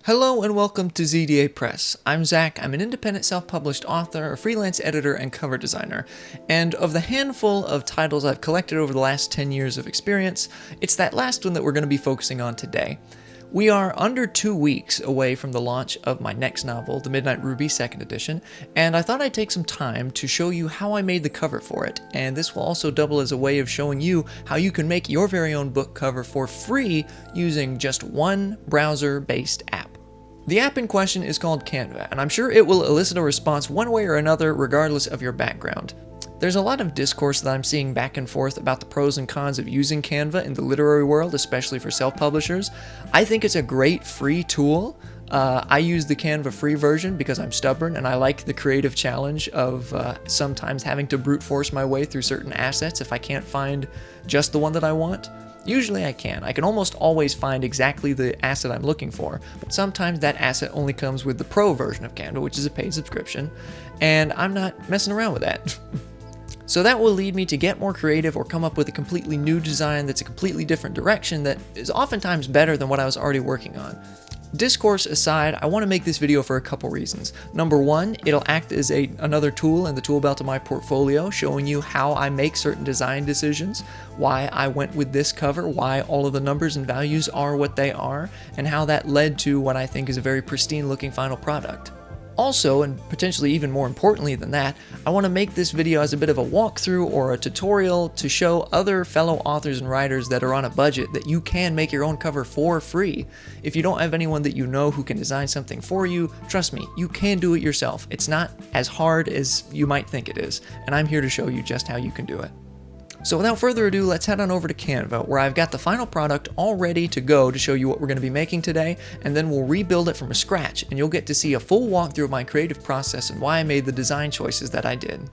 Hello and welcome to ZDA Press. I'm Zach. I'm an independent self-published author, a freelance editor, and cover designer. And of the handful of titles I've collected over the last 10 years of experience, it's that last one that we're going to be focusing on today. We are under 2 weeks away from the launch of my next novel, The Midnight Ruby 2nd Edition, and I thought I'd take some time to show you how I made the cover for it, and this will also double as a way of showing you how you can make your very own book cover for free using just one browser-based app. The app in question is called Canva, and I'm sure it will elicit a response one way or another regardless of your background. There's a lot of discourse that I'm seeing back and forth about the pros and cons of using Canva in the literary world, especially for self-publishers. I think it's a great free tool. I use the Canva free version because I'm stubborn and I like the creative challenge of sometimes having to brute force my way through certain assets if I can't find just the one that I want. Usually I can. I can almost always find exactly the asset I'm looking for, but sometimes that asset only comes with the pro version of Canva, which is a paid subscription, and I'm not messing around with that. So that will lead me to get more creative or come up with a completely new design that's a completely different direction that is oftentimes better than what I was already working on. Discourse aside, I want to make this video for a couple reasons. Number one, it'll act as another tool in the tool belt of my portfolio, showing you how I make certain design decisions, why I went with this cover, why all of the numbers and values are what they are, and how that led to what I think is a very pristine looking final product. Also, and potentially even more importantly than that, I want to make this video as a bit of a walkthrough or a tutorial to show other fellow authors and writers that are on a budget that you can make your own cover for free. If you don't have anyone that you know who can design something for you, trust me, you can do it yourself. It's not as hard as you might think it is, and I'm here to show you just how you can do it. So without further ado, let's head on over to Canva, where I've got the final product all ready to go to show you what we're going to be making today, and then we'll rebuild it from scratch, and you'll get to see a full walkthrough of my creative process and why I made the design choices that I did.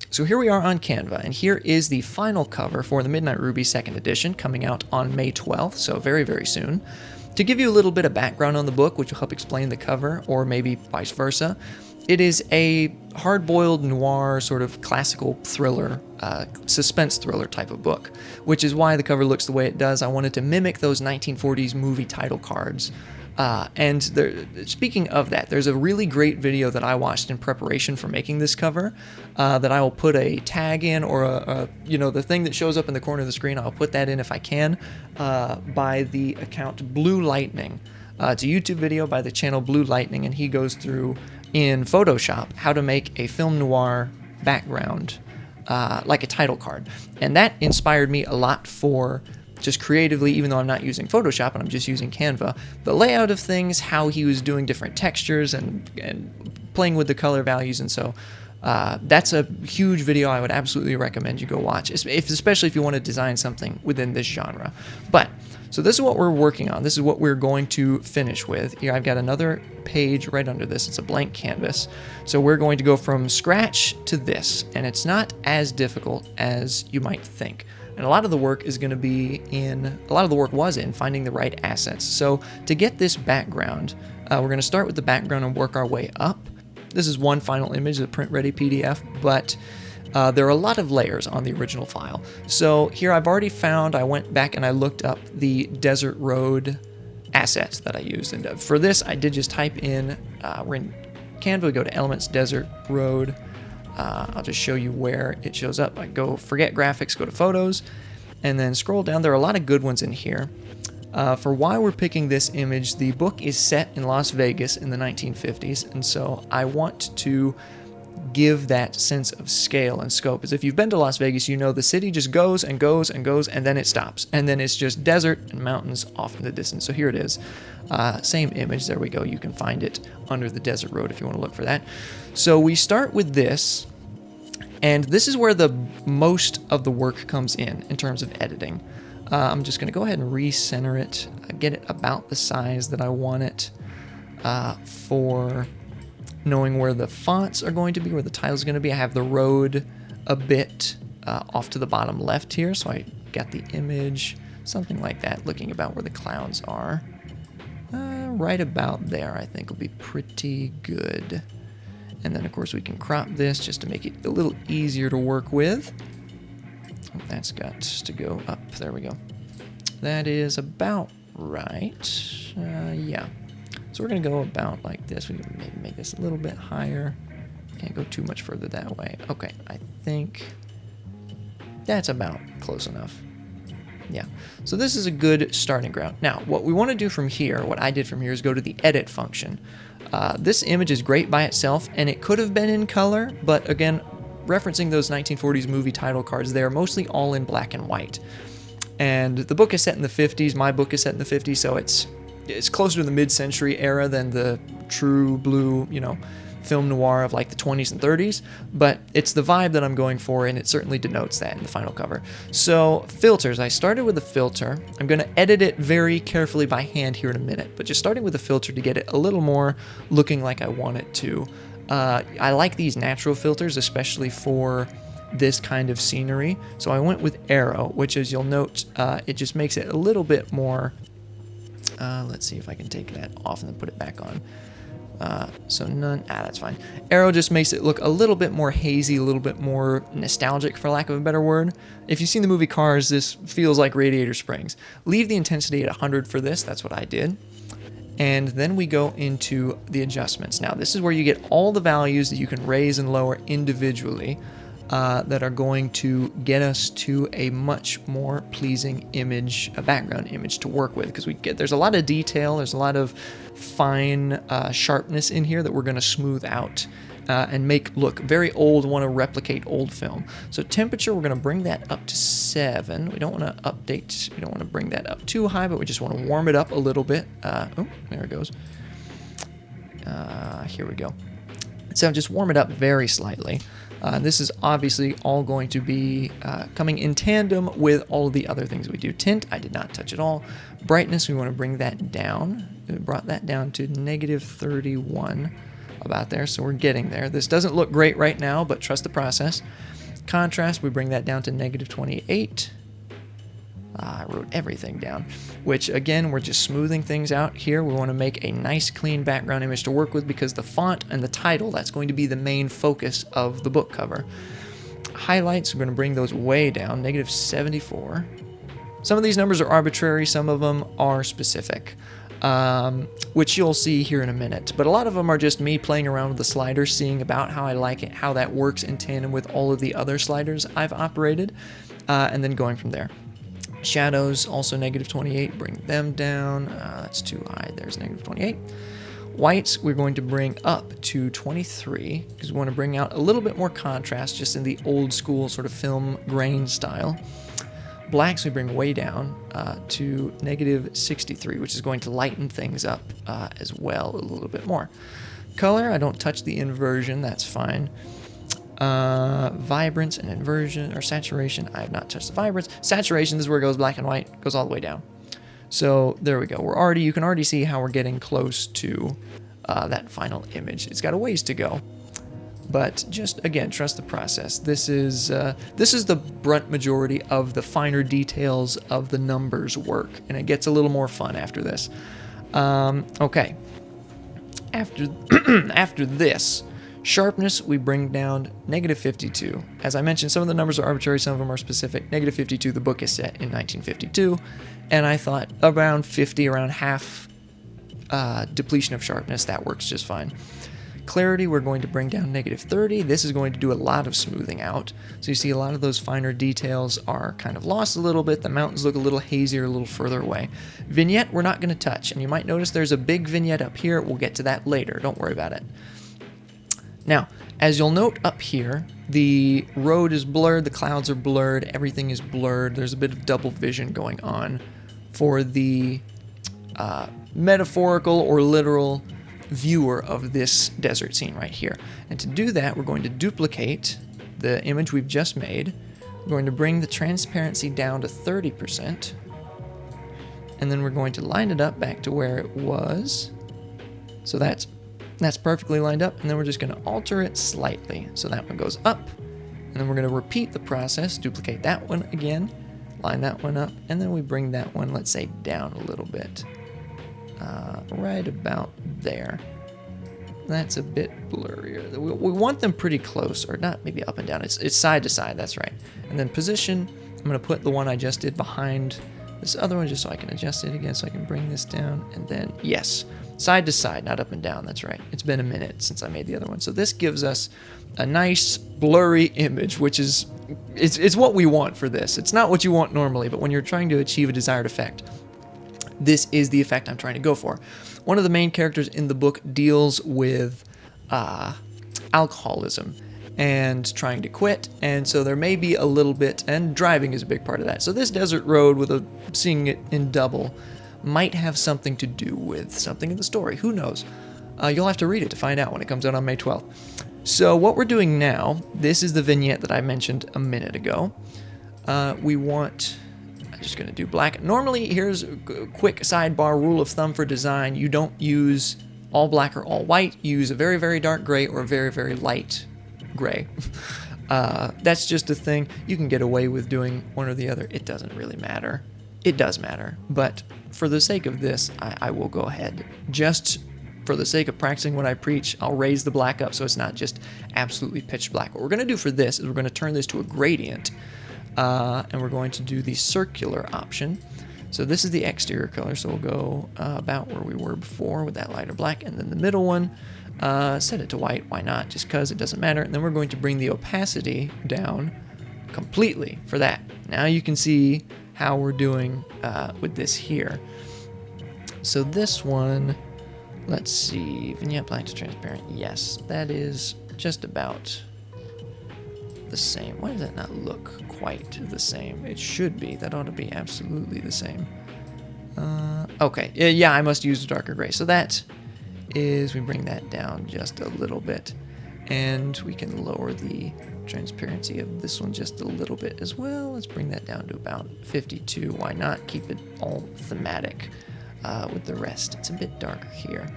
So here we are on Canva, and here is the final cover for the Midnight Ruby 2nd Edition, coming out on May 12th, so very, very soon. To give you a little bit of background on the book, which will help explain the cover, or maybe vice versa, it is a hard-boiled noir sort of classical thriller, suspense thriller type of book, which is why the cover looks the way it does. I wanted to mimic those 1940s movie title cards. Speaking of that, there's a really great video that I watched in preparation for making this cover that I will put a tag in, or the thing that shows up in the corner of the screen, I'll put that in if I can, by the account Blue Lightning. It's a YouTube video by the channel Blue Lightning, and he goes through in Photoshop how to make a film noir background like a title card. And that inspired me a lot for just creatively, even though I'm not using Photoshop and I'm just using Canva, the layout of things, how he was doing different textures and playing with the color values. And so that's a huge video I would absolutely recommend you go watch, especially if you want to design something within this genre. So this is what we're working on. This is what we're going to finish with. Here I've got another page right under this. It's a blank canvas. So we're going to go from scratch to this, and it's not as difficult as you might think. And a lot of the work was in finding the right assets. So to get this background, we're going to start with the background and work our way up. This is one final image, the print-ready PDF, but there are a lot of layers on the original file. So here I went back and I looked up the Desert Road assets that I used. And for this, I did just type in, we're in Canva, go to Elements, Desert Road. I'll just show you where it shows up. I go forget graphics, go to photos, and then scroll down. There are a lot of good ones in here. For why we're picking this image, the book is set in Las Vegas in the 1950s, and so I want to give that sense of scale and scope. As if you've been to Las Vegas, you know the city just goes and goes and goes, and then it stops. And then it's just desert and mountains off in the distance. So here it is. Same image. There we go. You can find it under the Desert Road if you want to look for that. So we start with this, and this is where the most of the work comes in terms of editing. I'm just going to go ahead and recenter it, get it about the size that I want it for knowing where the fonts are going to be, where the title's going to be. I have the road a bit off to the bottom left here, so I got the image, something like that, looking about where the clouds are. Right about there, I think, will be pretty good. And then, of course, we can crop this just to make it a little easier to work with. That's got to go up. There we go. That is about right. Yeah. So we're going to go about like this. We can maybe make this a little bit higher. Can't go too much further that way. Okay, I think that's about close enough. Yeah, so this is a good starting ground. Now, what we want to do from here, what I did from here, is go to the edit function. This image is great by itself, and it could have been in color, but again, referencing those 1940s movie title cards, they're mostly all in black and white. And the book is set in the 50s, my book is set in the 50s, so it's closer to the mid-century era than the true blue, you know, film noir of like the 20s and 30s, but it's the vibe that I'm going for, and it certainly denotes that in the final cover. So filters, I started with a filter. I'm going to edit it very carefully by hand here in a minute, but just starting with a filter to get it a little more looking like I want it to. I like these natural filters, especially for this kind of scenery, so I went with Aero, which, as you'll note, it just makes it a little bit more, let's see if I can take that off and then put it back on. So none, that's fine. Aero just makes it look a little bit more hazy, a little bit more nostalgic, for lack of a better word. If you've seen the movie Cars, this feels like Radiator Springs. Leave the intensity at 100 for this, that's what I did. And then we go into the adjustments. Now, this is where you get all the values that you can raise and lower individually that are going to get us to a much more pleasing image, a background image to work with, because there's a lot of detail, there's a lot of fine sharpness in here that we're going to smooth out and make look very old, want to replicate old film. So temperature, we're going to bring that up to 7. We don't want to update, we don't want to bring that up too high, but we just want to warm it up a little bit. Oh, there it goes. Here we go. So just warm it up very slightly. This is obviously all going to be coming in tandem with all of the other things we do. Tint, I did not touch at all. Brightness, we want to bring that down. We brought that down to -31, about there, so we're getting there. This doesn't look great right now, but trust the process. Contrast, we bring that down to -28. I wrote everything down, which again, we're just smoothing things out here. We want to make a nice clean background image to work with, because the font and the title, that's going to be the main focus of the book cover. Highlights, we're going to bring those way down, -74. Some of these numbers are arbitrary, some of them are specific, which you'll see here in a minute. But a lot of them are just me playing around with the sliders, seeing about how I like it, how that works in tandem with all of the other sliders I've operated, and then going from there. Shadows, also -28, bring them down. That's too high, there's -28. Whites, we're going to bring up to 23, because we want to bring out a little bit more contrast, just in the old school sort of film grain style. Blacks, we bring way down to -63, which is going to lighten things up as well a little bit more. Color, I don't touch the inversion, that's fine. Vibrance and inversion, or saturation, I have not touched the vibrance. Saturation, this is where it goes black and white, goes all the way down. So there we go. You can already see how we're getting close to that final image. It's got a ways to go, but just again, trust the process. This is the brunt majority of the finer details of the numbers work, and it gets a little more fun after this. Okay. After this. Sharpness, we bring down -52. As I mentioned, some of the numbers are arbitrary, some of them are specific. -52, the book is set in 1952, and I thought around 50, around half depletion of sharpness, that works just fine. Clarity, we're going to bring down -30. This is going to do a lot of smoothing out. So you see a lot of those finer details are kind of lost a little bit. The mountains look a little hazier, a little further away. Vignette, we're not going to touch, and you might notice there's a big vignette up here. We'll get to that later. Don't worry about it. Now, as you'll note up here, the road is blurred, the clouds are blurred, everything is blurred. There's a bit of double vision going on for the metaphorical or literal viewer of this desert scene right here. And to do that, we're going to duplicate the image we've just made. We're going to bring the transparency down to 30%. And then we're going to line it up back to where it was. So that's perfectly lined up, and then we're just going to alter it slightly. So that one goes up, and then we're going to repeat the process, duplicate that one again, line that one up, and then we bring that one, let's say, down a little bit. Right about there. That's a bit blurrier. We want them pretty close, or not maybe up and down. It's side to side, that's right. And then position, I'm going to put the one I just did behind this other one just so I can adjust it again, so I can bring this down, and then, yes. Side to side, not up and down, that's right. It's been a minute since I made the other one. So this gives us a nice blurry image, which is, it's what we want for this. It's not what you want normally, but when you're trying to achieve a desired effect, this is the effect I'm trying to go for. One of the main characters in the book deals with alcoholism and trying to quit, and so there may be a little bit, and driving is a big part of that. So this desert road, with seeing it in double, might have something to do with something in the story. Who knows? You'll have to read it to find out when it comes out on May 12th. So what we're doing now, this is the vignette that I mentioned a minute ago. I'm just going to do black. Normally, here's a quick sidebar rule of thumb for design. You don't use all black or all white. You use a very, very dark gray or a very, very light gray. That's just a thing. You can get away with doing one or the other. It doesn't really matter. It does matter, but for the sake of this, I will go ahead. Just for the sake of practicing what I preach, I'll raise the black up so it's not just absolutely pitch black. What we're going to do for this is we're going to turn this to a gradient, and we're going to do the circular option. So this is the exterior color, so we'll go about where we were before with that lighter black, and then the middle one, set it to white. Why not? Just because it doesn't matter. And then we're going to bring the opacity down completely for that. Now you can see how we're doing with this here. So this one, let's see, vignette black to transparent. Yes, that is just about the same. Why does that not look quite the same? It should be. That ought to be absolutely the same. Okay, yeah, I must use a darker gray. So that is, we bring that down just a little bit, and we can lower the transparency of this one just a little bit as well. Let's bring that down to about 52. Why not? Keep it all thematic with the rest. It's a bit darker here,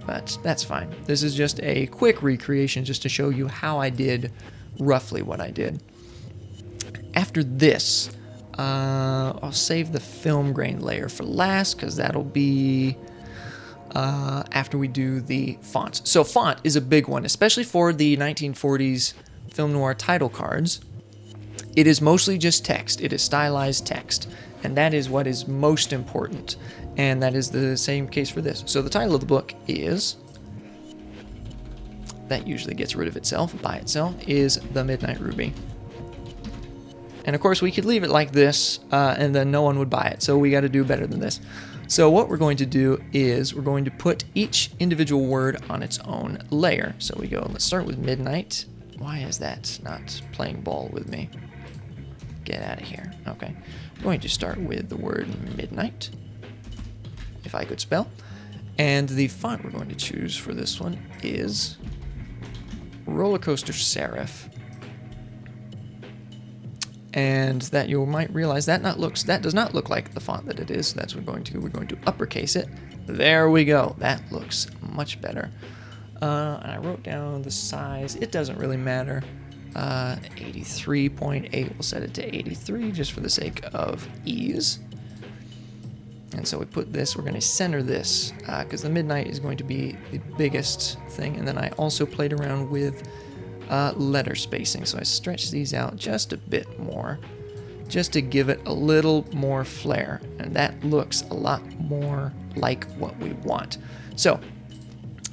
but that's fine. This is just a quick recreation just to show you how I did roughly what I did. After this, I'll save the film grain layer for last because that'll be after we do the fonts. So font is a big one, especially for the 1940s film noir title cards. It is mostly just text. It is stylized text, and that is what is most important, and that is the same case for this. So the title of the book is, that usually gets rid of itself by itself, is The Midnight Ruby. And of course we could leave it like this and then no one would buy it, so we got to do better than this. So what we're going to do is we're going to put each individual word on its own layer. So we go, let's start with midnight. Why is that not playing ball with me? Get out of here. Okay. I'm going to start with the word midnight, if I could spell. And the font we're going to choose for this one is Roller Coaster Serif. And that you might realize that does not look like the font that it is. That's what we're going to uppercase it. There we go. That looks much better. And I wrote down the size. It doesn't really matter. 83.8. We'll set it to 83 just for the sake of ease. And so we put this. We're going to center this because the midnight is going to be the biggest thing. And then I also played around with letter spacing. So I stretched these out just a bit more, just to give it a little more flair. And that looks a lot more like what we want. So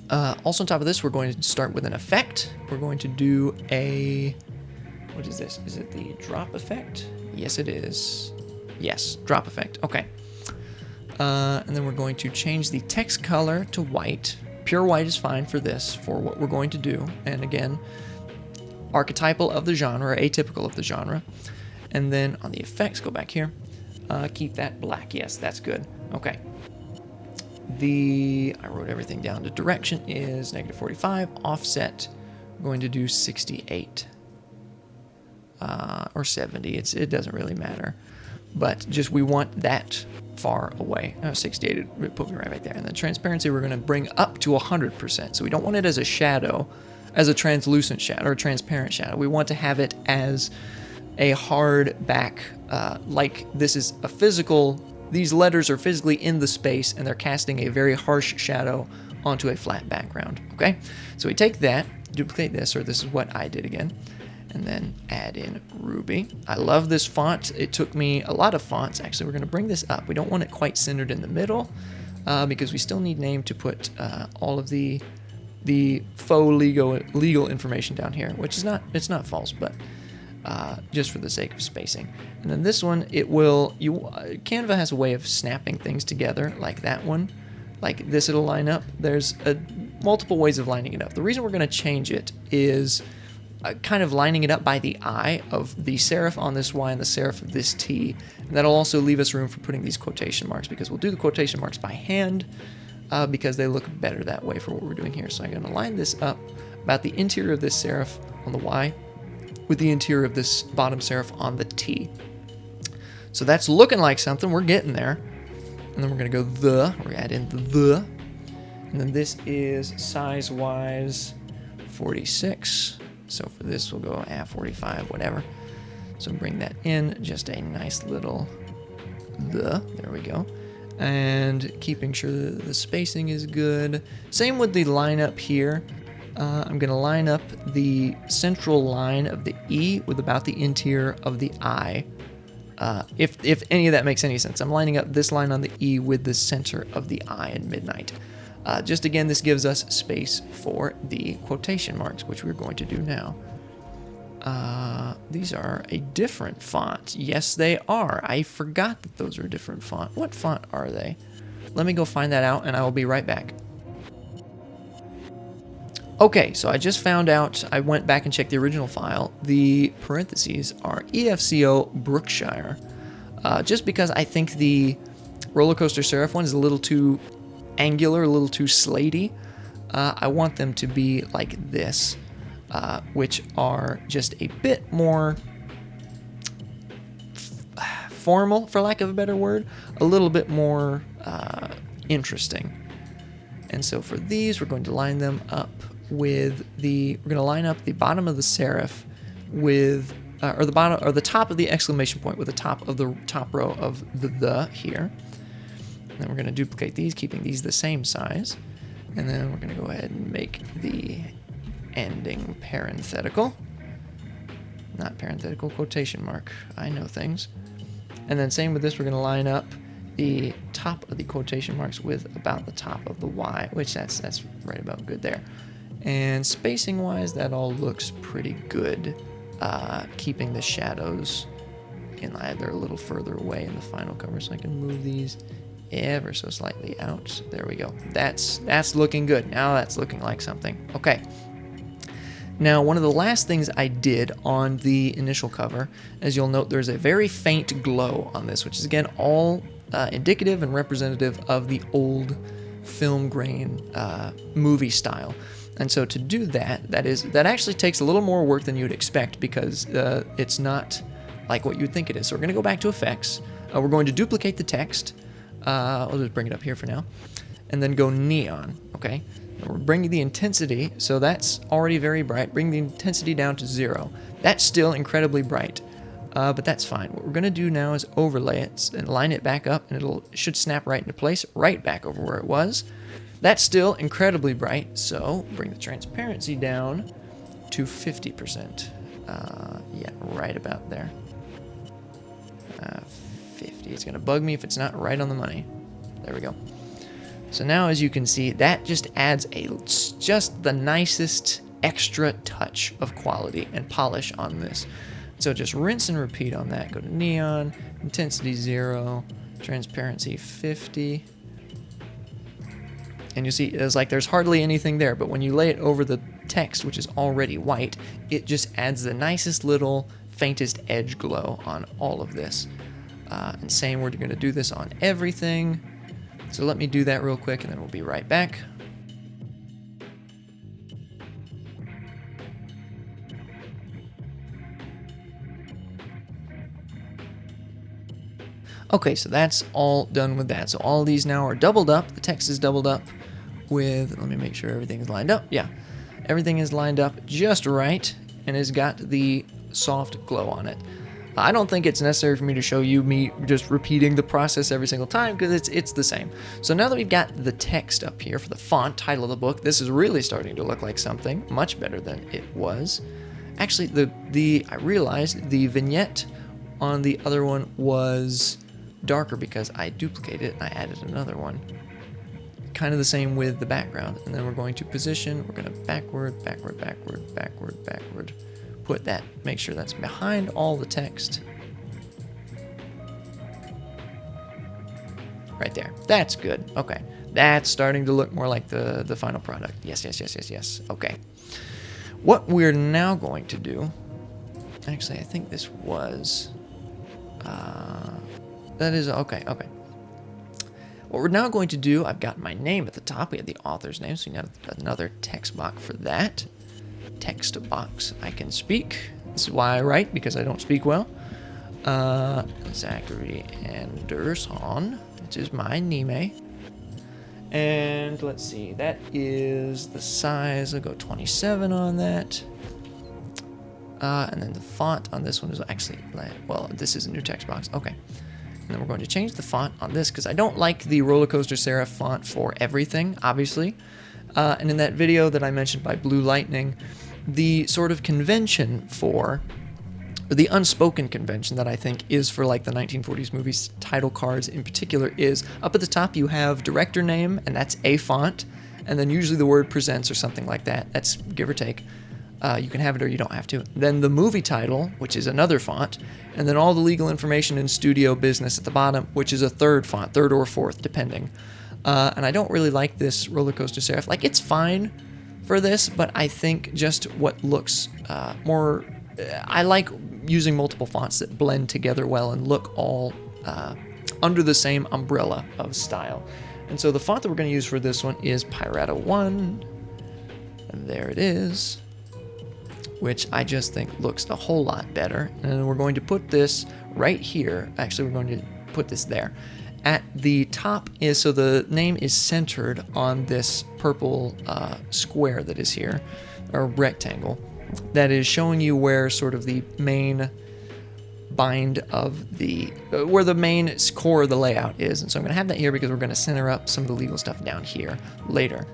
also on top of this, we're going to start with an effect. We're going to do what is this? Is it the drop effect? Yes, it is. Yes, drop effect. Okay. And then we're going to change the text color to white. Pure white is fine for this, for what we're going to do. And again, archetypal of the genre, atypical of the genre. And then on the effects, go back here. Keep that black. Yes, that's good. Okay. I wrote everything down. The direction is -45. Offset, I'm going to do 68 or 70. It doesn't really matter, but just we want that far away. 68 it put me right there. And the transparency we're going to bring up to 100%. So we don't want it as a shadow, as a translucent shadow or transparent shadow. We want to have it as a hard back, like this is a physical. These letters are physically in the space and they're casting a very harsh shadow onto a flat background, okay? So we take that, duplicate this, or this is what I did again, and then add in Ruby. I love this font. It took me a lot of fonts. Actually, we're gonna bring this up. We don't want it quite centered in the middle. because we still need name to put all of the faux legal information down here, which is not false, but just for the sake of spacing. And then this one, Canva has a way of snapping things together, like that one. Like this, it'll line up. There's multiple ways of lining it up. The reason we're going to change it is kind of lining it up by the I of the serif on this Y and the serif of this T. And that'll also leave us room for putting these quotation marks, because we'll do the quotation marks by hand because they look better that way for what we're doing here. So I'm going to line this up about the interior of this serif on the Y with the interior of this bottom serif on the T. So that's looking like something. We're getting there. And then we're going to go we're add in the. And then this is size-wise 46. So for this, we'll go 45, whatever. So bring that in, just a nice little there we go. And keeping sure that the spacing is good. Same with the line up here. I'm going to line up the central line of the E with about the interior of the I. If any of that makes any sense. I'm lining up this line on the E with the center of the I in midnight. Just again, this gives us space for the quotation marks, which we're going to do now. These are a different font. Yes, they are. I forgot that those are a different font. What font are they? Let me go find that out, and I will be right back. Okay, so I just found out, I went back and checked the original file. The parentheses are EFCO Brookshire. Just because I think the roller coaster serif one is a little too angular, a little too slatey. I want them to be like this, which are just a bit more formal, for lack of a better word, a little bit more interesting. And so for these, we're going to line them up with we're going to line up the bottom of the serif with, or the top of the exclamation point with the top of the top row of the here. And then we're going to duplicate these, keeping these the same size. And then we're going to go ahead and make the ending parenthetical. Not parenthetical, quotation mark. I know things. And then same with this, we're going to line up the top of the quotation marks with about the top of the Y, which that's right about good there. And spacing wise, that all looks pretty good. Keeping the shadows in either a little further away in the final cover, so I can move these ever so slightly out. There we go. That's looking good. Now that's looking like something. Okay. Now, one of the last things I did on the initial cover, as you'll note, there's a very faint glow on this, which is again all indicative and representative of the old film grain movie style. And so to do that actually takes a little more work than you would expect, because it's not like what you'd think it is. So we're going to go back to effects. We're going to duplicate the text. I'll just bring it up here for now. And then go neon, okay? And we're bringing the intensity, so that's already very bright. Bring the intensity down to 0. That's still incredibly bright, but that's fine. What we're going to do now is overlay it and line it back up, and it should snap right into place, right back over where it was. That's still incredibly bright, so bring the transparency down to 50%. Yeah, right about there. 50. It's going to bug me if it's not right on the money. There we go. So now, as you can see, that just adds just the nicest extra touch of quality and polish on this. So just rinse and repeat on that. Go to neon, intensity 0, transparency 50. And you see, it's like there's hardly anything there, but when you lay it over the text, which is already white, it just adds the nicest little faintest edge glow on all of this. And same, we're going to do this on everything. So let me do that real quick, and then we'll be right back. Okay, so that's all done with that. So all these now are doubled up. The text is doubled up with, let me make sure everything's lined up. Yeah, everything is lined up just right and has got the soft glow on it. I don't think it's necessary for me to show you me just repeating the process every single time, because it's the same. So now that we've got the text up here for the font, title of the book, this is really starting to look like something much better than it was. Actually, I realized the vignette on the other one was darker because I duplicated it and I added another one. kind of the same with the background. And then we're going to position, we're going to backward, put that, make sure that's behind all the text. Right there. That's good. Okay. That's starting to look more like the final product. Yes. Okay. What we're now going to do, actually, I think this was, that is, okay. What we're now going to do, I've got my name at the top. We have the author's name, so we got another text box for that. Text box. I can speak. This is why I write, because I don't speak well. Zachary Anderson, which is my name. And let's see, that is the size. I'll go 27 on that. And then the font on this one is actually, well, this is a new text box. Okay. And then we're going to change the font on this because I don't like the roller coaster serif font for everything, obviously. And in that video that I mentioned by Blue Lightning, the sort of convention for, the unspoken convention that I think is for like the 1940s movies title cards in particular is up at the top you have director name, and that's a font, and then usually the word presents or something like that. That's give or take. You can have it or you don't have to. Then the movie title, which is another font, and then all the legal information and studio business at the bottom, which is a third font, third or fourth, depending. And I don't really like this roller coaster serif. Like, it's fine for this, but I think just what looks more... I like using multiple fonts that blend together well and look all under the same umbrella of style. And so the font that we're going to use for this one is Pirata 1. And there it is, which I just think looks a whole lot better. And we're going to put this right here. Actually, we're going to put this there. At the top is, so the name is centered on this purple square that is here, or rectangle, that is showing you where sort of the main bind of the, where the main core of the layout is. And so I'm going to have that here because we're going to center up some of the legal stuff down here later.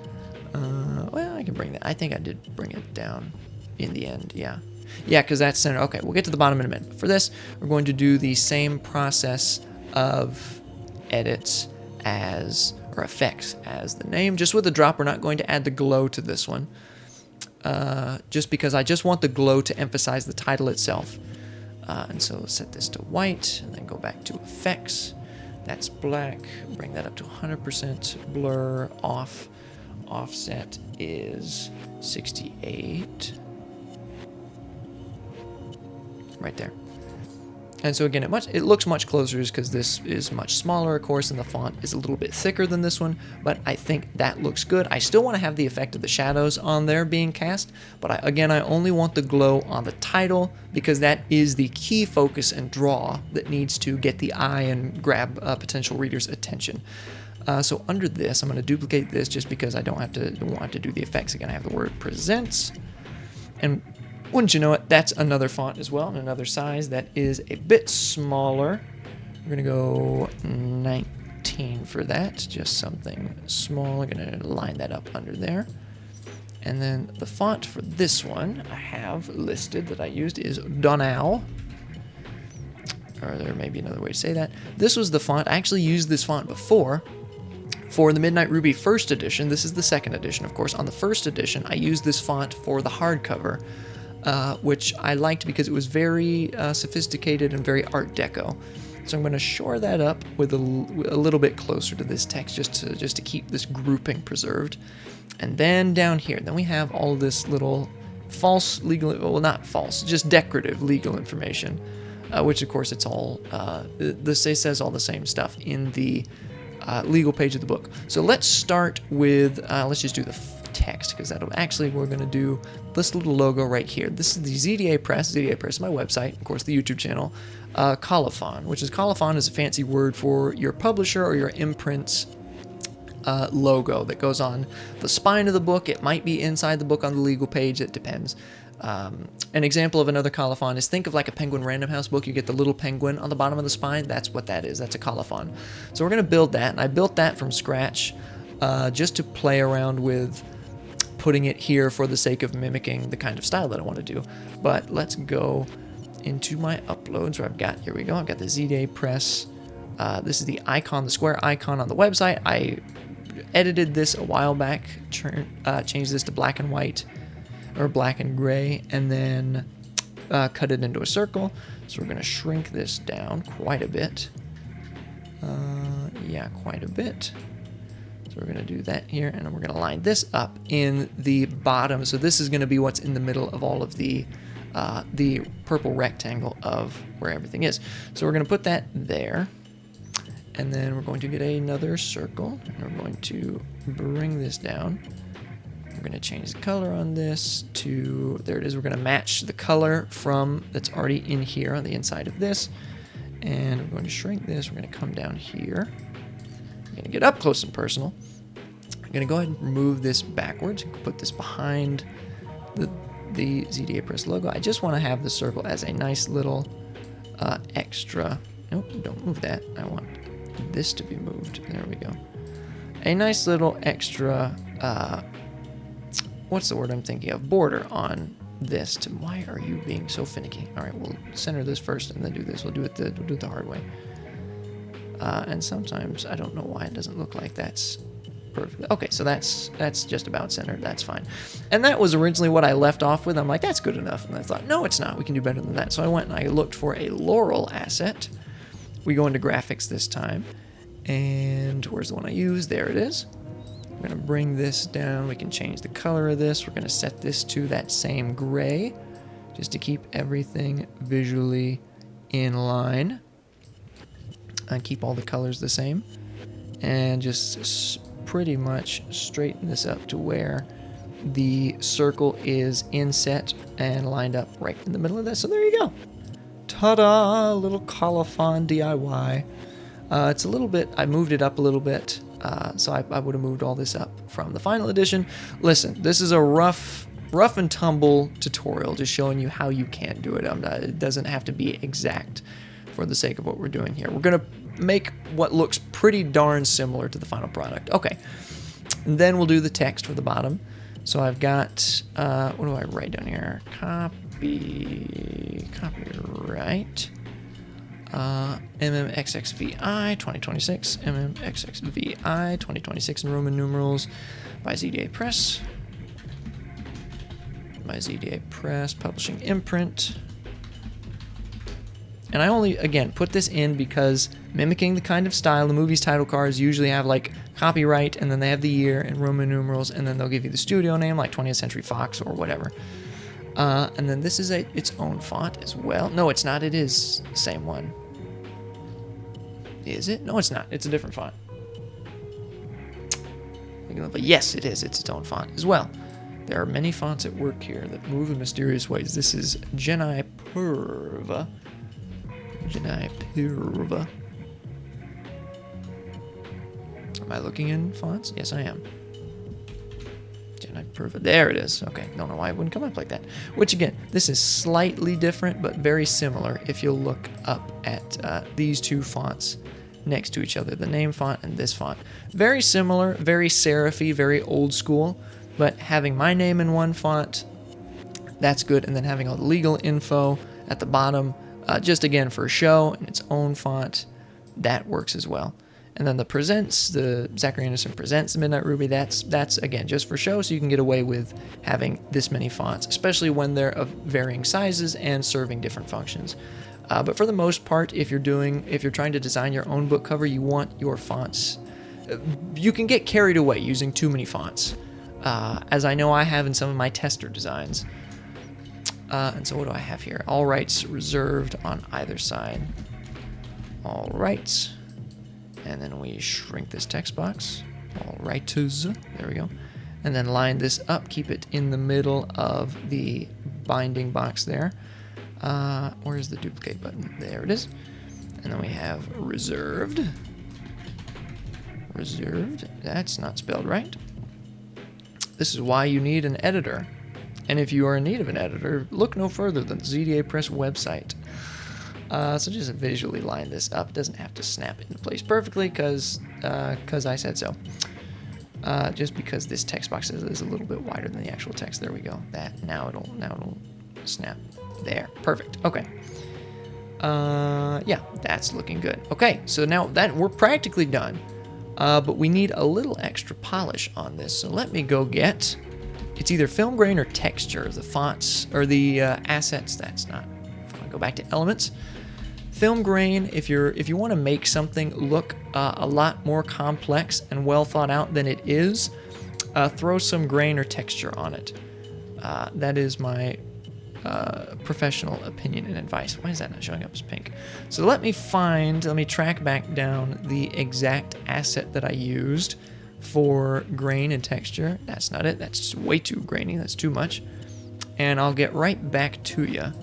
Well, I can bring that. I think I did bring it down in the end. Yeah, because that's center. Okay, we'll get to the bottom in a minute. But for this, we're going to do the same process of edits as, or effects as the name, just with the drop. We're not going to add the glow to this one. Just because I just want the glow to emphasize the title itself. And so let's set this to white, and then go back to effects. That's black. Bring that up to 100%. Blur off. Offset is 68. Right there. And so again, it looks much closer just because this is much smaller, of course, and the font is a little bit thicker than this one, but I think that looks good. I still want to have the effect of the shadows on there being cast, but again, I only want the glow on the title because that is the key focus and draw that needs to get the eye and grab a potential reader's attention. So under this, I'm going to duplicate this just because I don't want to do the effects again. I have the word presents, and wouldn't you know it, that's another font as well, and another size that is a bit smaller. We're going to go 19 for that, just something small. I'm going to line that up under there. And then the font for this one I have listed that I used is Donau. Or there may be another way to say that. This was the font. I actually used this font before for the Midnight Ruby first edition. This is the second edition, of course. On the first edition, I used this font for the hardcover. Which I liked because it was very sophisticated and very Art Deco. So I'm going to shore that up with a little bit closer to this text just to keep this grouping preserved. And then down here, then we have all this little false legal, well, not false, just decorative legal information, which of course it's all, it says all the same stuff in the legal page of the book. So let's start with, let's just do the text, because that'll actually, we're going to do this little logo right here. This is the ZDA Press. ZDA Press is my website, of course, the YouTube channel. Colophon, which is colophon is a fancy word for your publisher or your imprint's logo that goes on the spine of the book. It might be inside the book on the legal page. It depends. An example of another colophon is, think of like a Penguin Random House book. You get the little penguin on the bottom of the spine. That's what that is. That's a colophon. So we're going to build that, and I built that from scratch just to play around with putting it here for the sake of mimicking the kind of style that I want to do. But let's go into my uploads where I've got, here we go, I've got the ZDA Press. This is the icon, the square icon on the website. I edited this a while back, changed this to black and white, or black and gray, and then cut it into a circle. So we're going to shrink this down quite a bit. Yeah, quite a bit. So we're going to do that here, and we're going to line this up in the bottom. So this is going to be what's in the middle of all of the purple rectangle of where everything is. So we're going to put that there, and then we're going to get another circle, and we're going to bring this down. We're going to change the color on this to, there it is. We're going to match the color from that's already in here on the inside of this, and we're going to shrink this. We're going to come down here. I'm going to get up close and personal. I'm going to go ahead and move this backwards, put this behind the ZDA Press logo. I just want to have the circle as a nice little extra. Nope, don't move that. I want this to be moved. There we go. A nice little extra, what's the word I'm thinking of? Border on this. Why are you being so finicky? All right, we'll center this first and then do this. We'll do it the hard way. And sometimes I don't know why it doesn't look like that's perfect. Okay, so that's just about centered. That's fine. And that was originally what I left off with. I'm like, that's good enough. And I thought, no, it's not. We can do better than that. So I went and I looked for a Laurel asset. We go into graphics this time. And where's the one I used? There it is. We're going to bring this down. We can change the color of this. We're going to set this to that same gray just to keep everything visually in line. And keep all the colors the same, and just pretty much straighten this up to where the circle is inset and lined up right in the middle of this. So there you go. Ta-da! A little colophon DIY. It's a little bit, I moved it up a little bit, so I would have moved all this up from the final edition. Listen, this is a rough and tumble tutorial just showing you how you can do it. It doesn't have to be exact for the sake of what we're doing here. We're going to make what looks pretty darn similar to the final product. Okay, and then we'll do the text for the bottom. So I've got, what do I write down here? Copyright, MMXXVI 2026, MMXXVI 2026 in Roman numerals by ZDA Press. By ZDA Press, publishing imprint. And I only, again, put this in because mimicking the kind of style, the movie's title cards usually have like copyright, and then they have the year and Roman numerals, and then they'll give you the studio name like 20th Century Fox or whatever. And then this is its own font as well. No, it's not. It is the same one. Is it? No, it's not. It's a different font. But yes, it is. It's its own font as well. There are many fonts at work here that move in mysterious ways. This is Geni Purva. Geni Purva. Am I looking in fonts? Yes, I am. Geni Purva. There it is. Okay, don't know why it wouldn't come up like that. Which, again, this is slightly different, but very similar if you look up at these two fonts next to each other, the name font and this font. Very similar, very serify, very old school, but having my name in one font, that's good, and then having all the legal info at the bottom, just again for show in its own font, that works as well. And then the Presents, the Zachary Anderson Presents the Midnight Ruby, that's again just for show, so you can get away with having this many fonts, especially when they're of varying sizes and serving different functions. But for the most part, if you're trying to design your own book cover, you want your fonts. You can get carried away using too many fonts, as I know I have in some of my tester designs. And so what do I have here? All rights reserved on either side. All rights. And then we shrink this text box. All rights. There we go. And then line this up. Keep it in the middle of the binding box there. Where's the duplicate button? There it is. And then we have reserved. Reserved. That's not spelled right. This is why you need an editor. And if you are in need of an editor, look no further than the ZDA Press website. So just visually line this up. It doesn't have to snap into place perfectly because I said so. Just because this text box is a little bit wider than the actual text. There we go. Now it'll snap. There. Perfect. Okay. Yeah, that's looking good. Okay, so now that we're practically done. but we need a little extra polish on this. So let me go get, it's either film grain or texture, the fonts, or the assets, that's not, if I go back to elements. Film grain, if you want to make something look a lot more complex and well thought out than it is, throw some grain or texture on it. That is my professional opinion and advice. Why is that not showing up as pink? So let me track back down the exact asset that I used for grain and texture. That's not it. That's way too grainy. That's too much. And I'll get right back to you.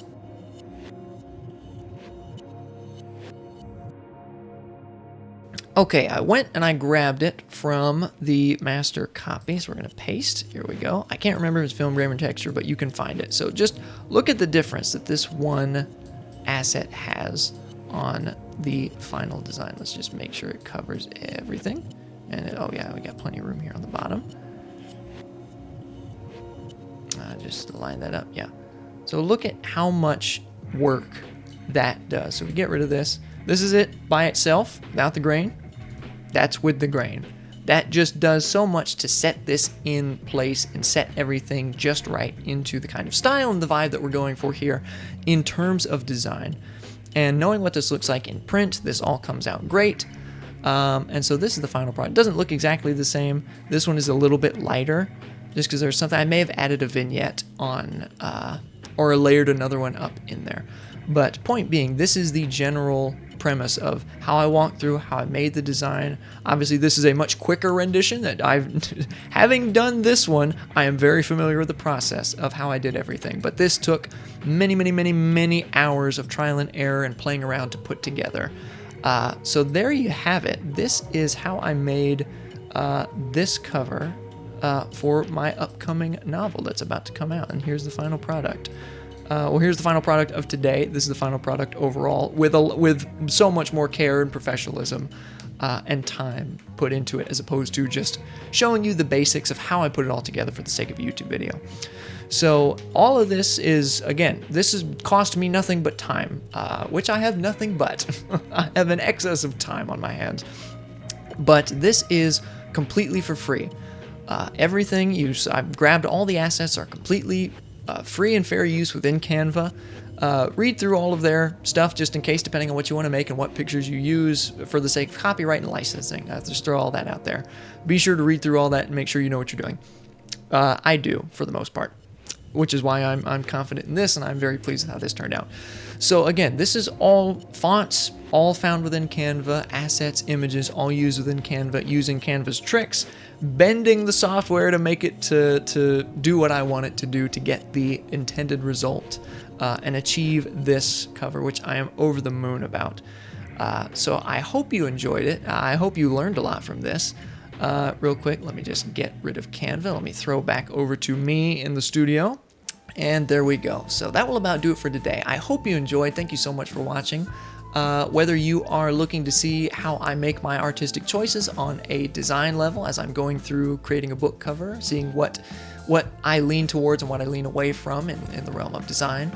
Okay, I went and I grabbed it from the master copy, so we're going to paste. Here we go. I can't remember if it's film grain or texture, but you can find it. So just look at the difference that this one asset has on the final design. Let's just make sure it covers everything. And oh yeah, we got plenty of room here on the bottom. Just line that up, yeah. So look at how much work that does. So we get rid of this. This is it by itself, without the grain. That's with the grain. That just does so much to set this in place and set everything just right into the kind of style and the vibe that we're going for here in terms of design. And knowing what this looks like in print, this all comes out great. And so this is the final product. It doesn't look exactly the same. This one is a little bit lighter, just because there's something, I may have added a vignette on, or layered another one up in there. But point being, this is the general premise of how I walked through, how I made the design. Obviously, this is a much quicker rendition that having done this one, I am very familiar with the process of how I did everything. But this took many, many, many, many hours of trial and error and playing around to put together. So there you have it. This is how I made this cover for my upcoming novel that's about to come out. And here's the final product. Well, here's the final product of today. This is the final product overall, with so much more care and professionalism and time put into it, as opposed to just showing you the basics of how I put it all together for the sake of a YouTube video. So all of this is, again, this has cost me nothing but time, which I have nothing but. I have an excess of time on my hands. But this is completely for free. Everything I've grabbed, all the assets are completely free and fair use within Canva. Read through all of their stuff just in case, depending on what you want to make and what pictures you use for the sake of copyright and licensing. Just throw all that out there. Be sure to read through all that and make sure you know what you're doing. I do, for the most part, which is why I'm confident in this, and I'm very pleased with how this turned out. So again, this is all fonts, all found within Canva, assets, images, all used within Canva, using Canva's tricks, bending the software to make it to do what I want it to do to get the intended result and achieve this cover, which I am over the moon about. So I hope you enjoyed it. I hope you learned a lot from this. Real quick, let me just get rid of Canva. Let me throw back over to me in the studio. And there we go. So that will about do it for today. I hope you enjoyed. Thank you so much for watching. Whether you are looking to see how I make my artistic choices on a design level as I'm going through creating a book cover, seeing what I lean towards and what I lean away from in the realm of design,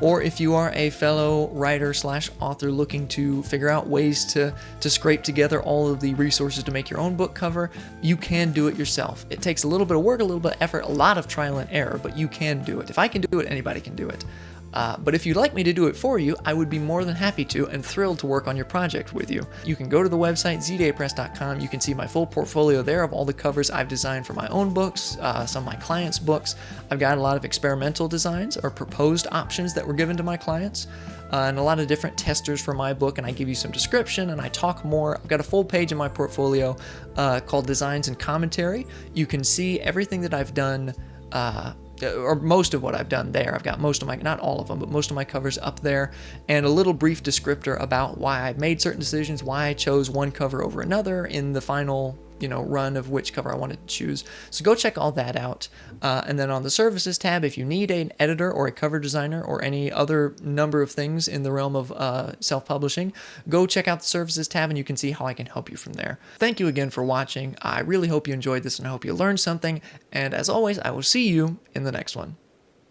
or if you are a fellow writer/author looking to figure out ways to scrape together all of the resources to make your own book cover, you can do it yourself. It takes a little bit of work, a little bit of effort, a lot of trial and error, but you can do it. If I can do it, anybody can do it. But if you'd like me to do it for you, I would be more than happy to and thrilled to work on your project with you. You can go to the website, zdapress.com. You can see my full portfolio there of all the covers I've designed for my own books, some of my clients' books. I've got a lot of experimental designs or proposed options that were given to my clients, and a lot of different testers for my book, and I give you some description and I talk more. I've got a full page in my portfolio called Designs and Commentary. You can see everything that I've done, or most of what I've done there. I've got most of my, not all of them, but most of my covers up there, and a little brief descriptor about why I made certain decisions, why I chose one cover over another in the final, run of which cover I wanted to choose. So go check all that out. And then on the services tab, if you need an editor or a cover designer or any other number of things in the realm of self-publishing, go check out the services tab and you can see how I can help you from there. Thank you again for watching. I really hope you enjoyed this and I hope you learned something. And as always, I will see you in the next one.